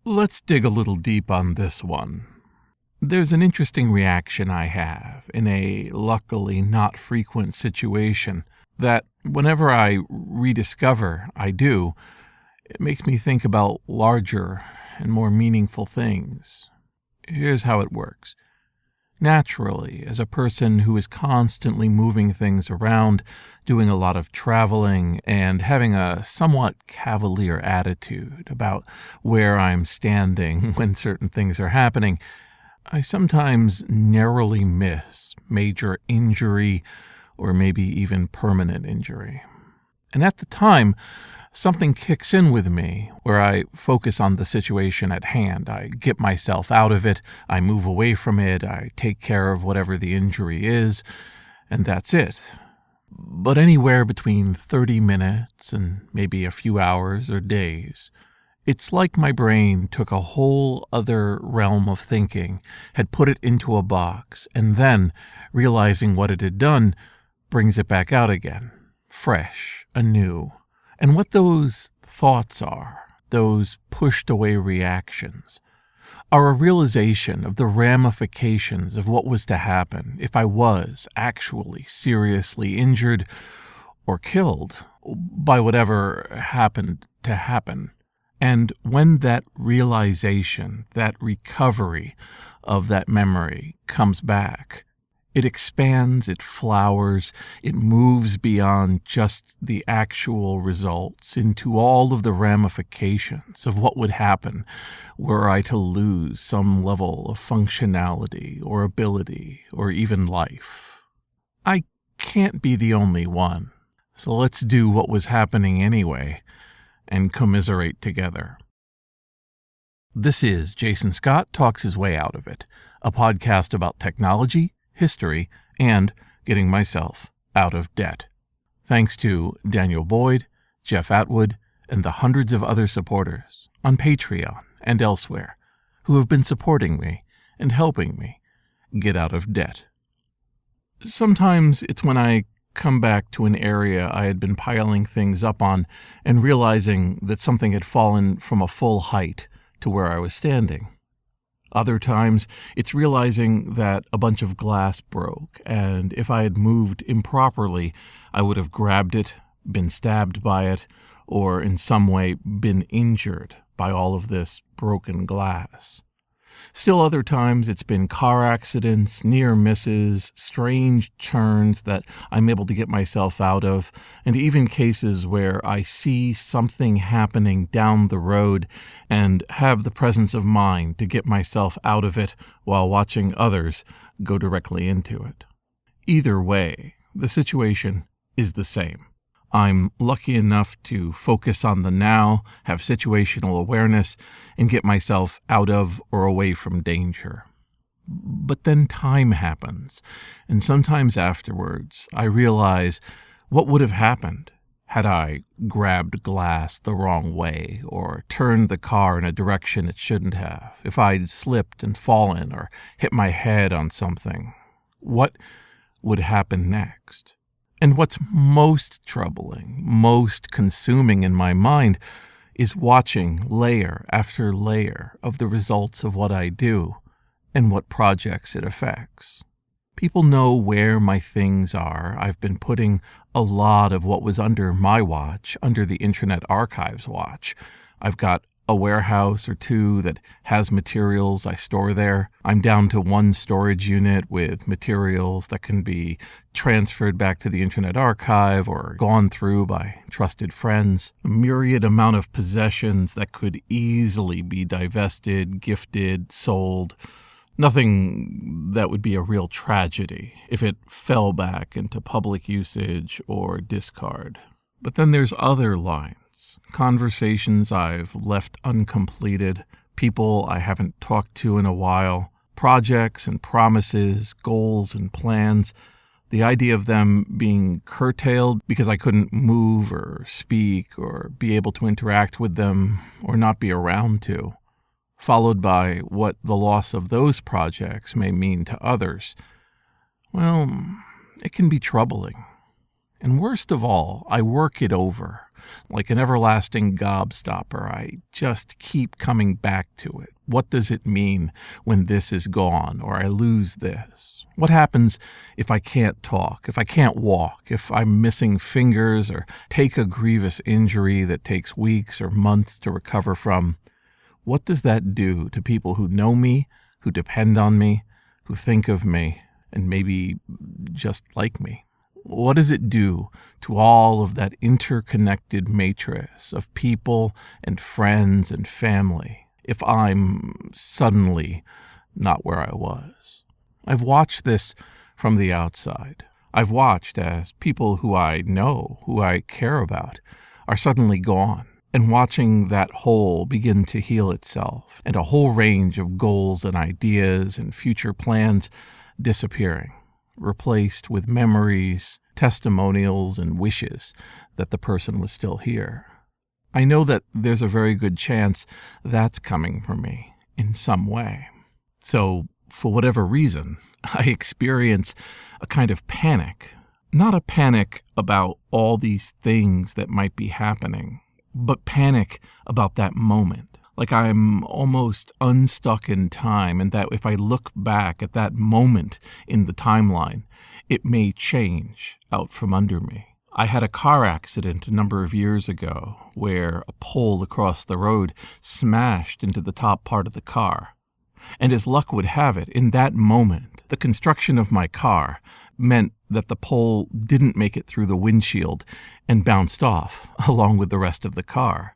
Let's dig a little deep on this one. There's an interesting reaction I have in a luckily not frequent situation that whenever I rediscover I do, it makes me think about larger and more meaningful things. Here's how it works. Naturally, as a person who is constantly moving things around, doing a lot of traveling, and having a somewhat cavalier attitude about where I'm standing when certain things are happening, I sometimes narrowly miss major injury or maybe even permanent injury. And at the time, something kicks in with me where I focus on the situation at hand. I get myself out of it, I move away from it, I take care of whatever the injury is, and that's it. But anywhere between 30 minutes and maybe a few hours or days, it's like my brain took a whole other realm of thinking, had put it into a box, and then, realizing what it had done, brings it back out again, fresh, anew. And what those thoughts are, those pushed away reactions, are a realization of the ramifications of what was to happen if I was actually seriously injured or killed by whatever happened to happen. And when that realization, that recovery of that memory comes back, it expands, it flowers, it moves beyond just the actual results into all of the ramifications of what would happen were I to lose some level of functionality or ability or even life. I can't be the only one, so let's do what was happening anyway and commiserate together. This is Jason Scott Talks His Way Out of It, a podcast about technology, history, and getting myself out of debt. Thanks to Daniel Boyd, Jeff Atwood, and the hundreds of other supporters on Patreon and elsewhere who have been supporting me and helping me get out of debt. Sometimes it's when I come back to an area I had been piling things up on and realizing that something had fallen from a full height to where I was standing. Other times, it's realizing that a bunch of glass broke, and if I had moved improperly, I would have grabbed it, been stabbed by it, or in some way been injured by all of this broken glass. Still other times, it's been car accidents, near misses, strange turns that I'm able to get myself out of, and even cases where I see something happening down the road and have the presence of mind to get myself out of it while watching others go directly into it. Either way, the situation is the same. I'm lucky enough to focus on the now, have situational awareness, and get myself out of or away from danger. But then time happens, and sometimes afterwards I realize what would have happened had I grabbed glass the wrong way or turned the car in a direction it shouldn't have, if I'd slipped and fallen or hit my head on something. What would happen next? And what's most troubling, most consuming in my mind is watching layer after layer of the results of what I do and what projects it affects. People know where my things are. I've been putting a lot of what was under my watch under the Internet Archive's watch. I've got a warehouse or two that has materials I store there. I'm down to one storage unit with materials that can be transferred back to the Internet Archive or gone through by trusted friends. A myriad amount of possessions that could easily be divested, gifted, sold. Nothing that would be a real tragedy if it fell back into public usage or discard. But then there's other lines. Conversations I've left uncompleted, people I haven't talked to in a while, projects and promises, goals and plans, the idea of them being curtailed because I couldn't move or speak or be able to interact with them or not be around to, followed by what the loss of those projects may mean to others. Well, it can be troubling. And worst of all, I work it over. Like an everlasting gobstopper, I just keep coming back to it. What does it mean when this is gone, or I lose this? What happens if I can't talk, if I can't walk, if I'm missing fingers, or take a grievous injury that takes weeks or months to recover from? What does that do to people who know me, who depend on me, who think of me, and maybe just like me? What does it do to all of that interconnected matrix of people and friends and family if I'm suddenly not where I was? I've watched this from the outside. I've watched as people who I know, who I care about, are suddenly gone, and watching that hole begin to heal itself, and a whole range of goals and ideas and future plans disappearing, replaced with memories, testimonials, and wishes that the person was still here. I know that there's a very good chance that's coming for me in some way. So, for whatever reason, I experience a kind of panic. Not a panic about all these things that might be happening, but panic about that moment. Like I'm almost unstuck in time, and that if I look back at that moment in the timeline, it may change out from under me. I had a car accident a number of years ago where a pole across the road smashed into the top part of the car. And as luck would have it, in that moment, the construction of my car meant that the pole didn't make it through the windshield and bounced off along with the rest of the car.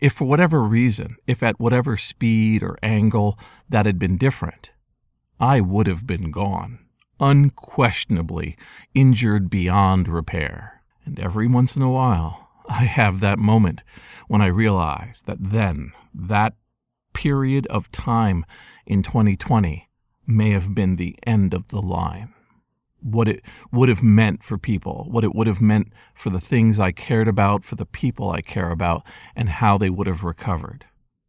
If for whatever reason, if at whatever speed or angle that had been different, I would have been gone, unquestionably injured beyond repair. And every once in a while, I have that moment when I realize that then, that period of time in 2020 may have been the end of the line. What it would have meant for people, what it would have meant for the things I cared about, for the people I care about, and how they would have recovered.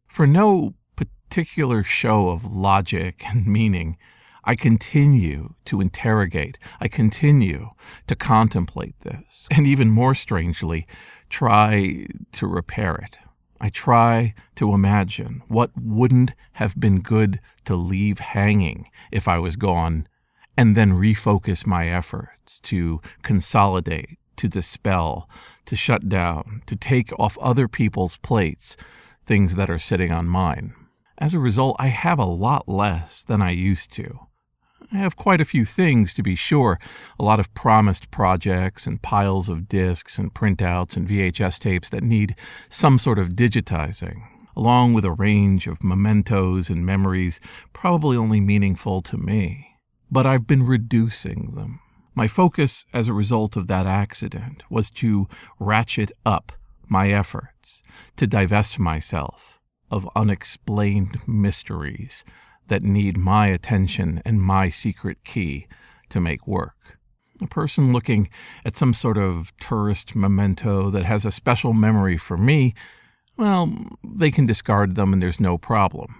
For no particular show of logic and meaning, I continue to interrogate, I continue to contemplate this, and even more strangely, try to repair it. I try to imagine what wouldn't have been good to leave hanging if I was gone, and then refocus my efforts to consolidate, to dispel, to shut down, to take off other people's plates things that are sitting on mine. As a result, I have a lot less than I used to. I have quite a few things, to be sure, a lot of promised projects and piles of discs and printouts and VHS tapes that need some sort of digitizing, along with a range of mementos and memories probably only meaningful to me. But I've been reducing them. My focus as a result of that accident was to ratchet up my efforts to divest myself of unexplained mysteries that need my attention and my secret key to make work. A person looking at some sort of tourist memento that has a special memory for me, well, they can discard them and there's no problem.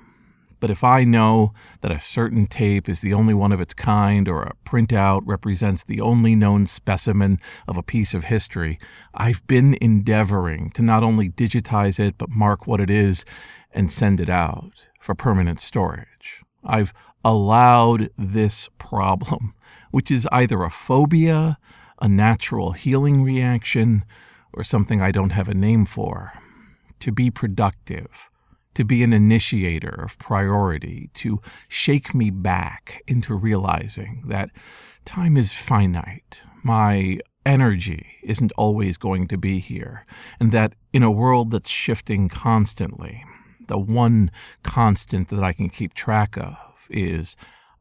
But if I know that a certain tape is the only one of its kind, or a printout represents the only known specimen of a piece of history, I've been endeavoring to not only digitize it, but mark what it is and send it out for permanent storage. I've allowed this problem, which is either a phobia, a natural healing reaction, or something I don't have a name for, to be productive, to be an initiator of priority, to shake me back into realizing that time is finite, my energy isn't always going to be here, and that in a world that's shifting constantly, the one constant that I can keep track of is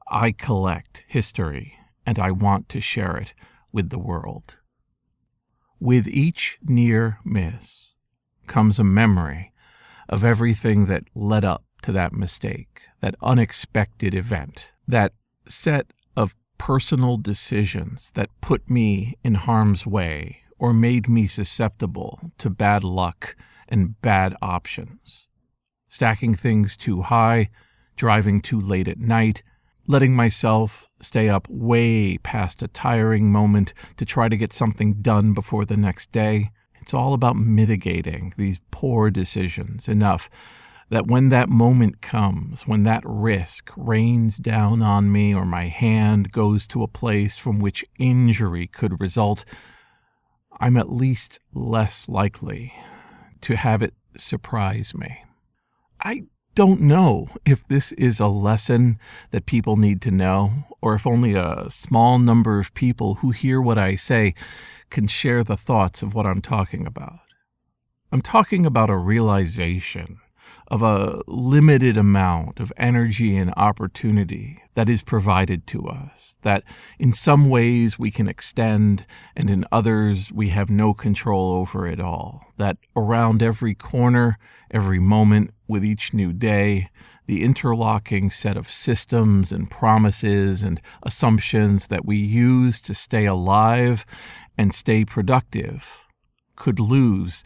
I collect history and I want to share it with the world. With each near miss comes a memory of everything that led up to that mistake, that unexpected event, that set of personal decisions that put me in harm's way or made me susceptible to bad luck and bad options. Stacking things too high, driving too late at night, letting myself stay up way past a tiring moment to try to get something done before the next day. It's all about mitigating these poor decisions enough that when that moment comes, when that risk rains down on me or my hand goes to a place from which injury could result, I'm at least less likely to have it surprise me. I don't know if this is a lesson that people need to know, or if only a small number of people who hear what I say can share the thoughts of what I'm talking about. I'm talking about a realization of a limited amount of energy and opportunity that is provided to us, that in some ways we can extend and in others we have no control over at all, that around every corner, every moment, with each new day, the interlocking set of systems and promises and assumptions that we use to stay alive and stay productive could lose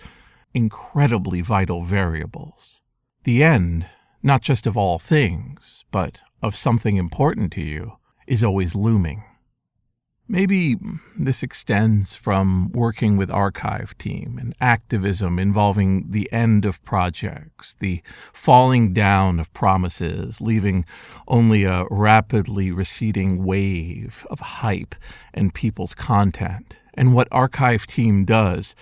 incredibly vital variables. The end, not just of all things, but of something important to you, is always looming. Maybe this extends from working with archive team and activism involving the end of projects, the falling down of promises, leaving only a rapidly receding wave of hype and people's content, and what archive team does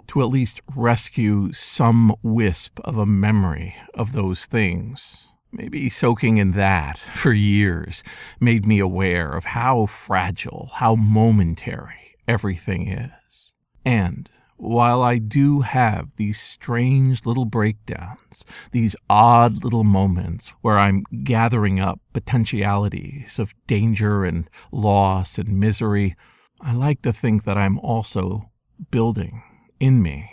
to at least rescue some wisp of a memory of those things. Maybe soaking in that for years made me aware of how fragile, how momentary everything is. And while I do have these strange little breakdowns, these odd little moments where I'm gathering up potentialities of danger and loss and misery, I like to think that I'm also building in me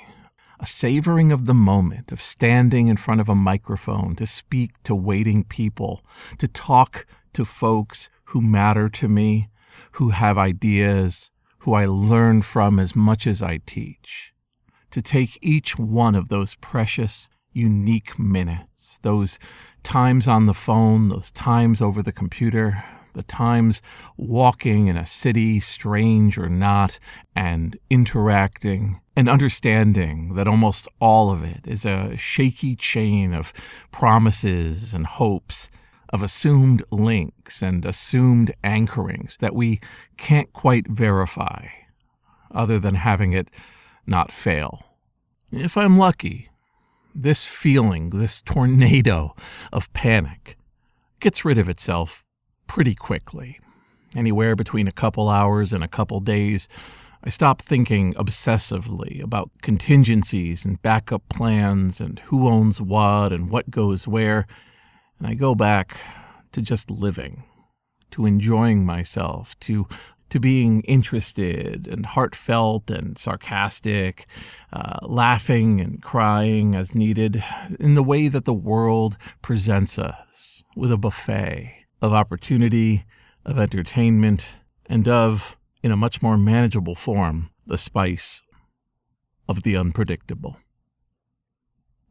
a savoring of the moment of standing in front of a microphone to speak to waiting people, to talk to folks who matter to me, who have ideas, who I learn from as much as I teach, to take each one of those precious, unique minutes, those times on the phone, those times over the computer, the times walking in a city, strange or not, and interacting and understanding that almost all of it is a shaky chain of promises and hopes, of assumed links and assumed anchorings that we can't quite verify, other than having it not fail. If I'm lucky, this feeling, this tornado of panic, gets rid of itself pretty quickly. Anywhere between a couple hours and a couple days, I stop thinking obsessively about contingencies and backup plans and who owns what and what goes where, and I go back to just living, to enjoying myself, to being interested and heartfelt and sarcastic, laughing and crying as needed, in the way that the world presents us, with a buffet of opportunity, of entertainment, and of, in a much more manageable form, the spice of the unpredictable.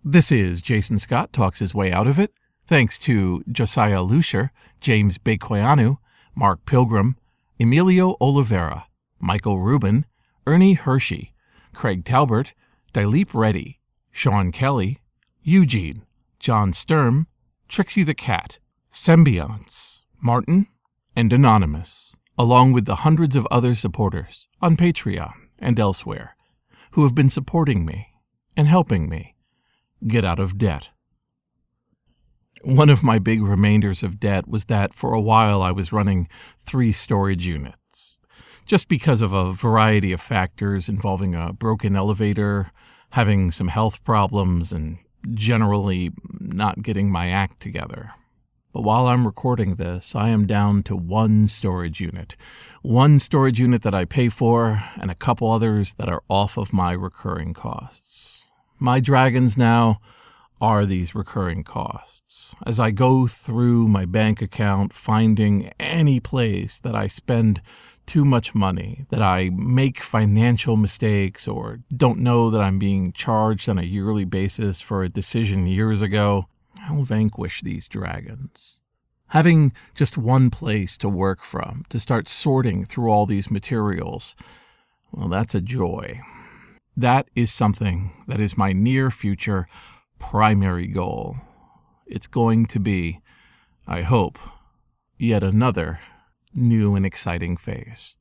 This is Jason Scott Talks His Way Out of It, thanks to Josiah Lucier, James Bekoyanu, Mark Pilgrim, Emilio Oliveira, Michael Rubin, Ernie Hershey, Craig Talbert, Dilip Reddy, Sean Kelly, Eugene, John Sturm, Trixie the Cat, Symbionts, Martin, and Anonymous, along with the hundreds of other supporters on Patreon and elsewhere who have been supporting me and helping me get out of debt. One of my big remainders of debt was that for a while I was running 3 storage units, just because of a variety of factors involving a broken elevator, having some health problems, and generally not getting my act together. But while I'm recording this, I am down to 1 storage unit. 1 storage unit that I pay for, and a couple others that are off of my recurring costs. My dragons now are these recurring costs. As I go through my bank account, finding any place that I spend too much money, that I make financial mistakes, or don't know that I'm being charged on a yearly basis for a decision years ago, I'll vanquish these dragons. Having just one place to work from, to start sorting through all these materials, well, that's a joy. That is something that is my near future primary goal. It's going to be, I hope, yet another new and exciting phase.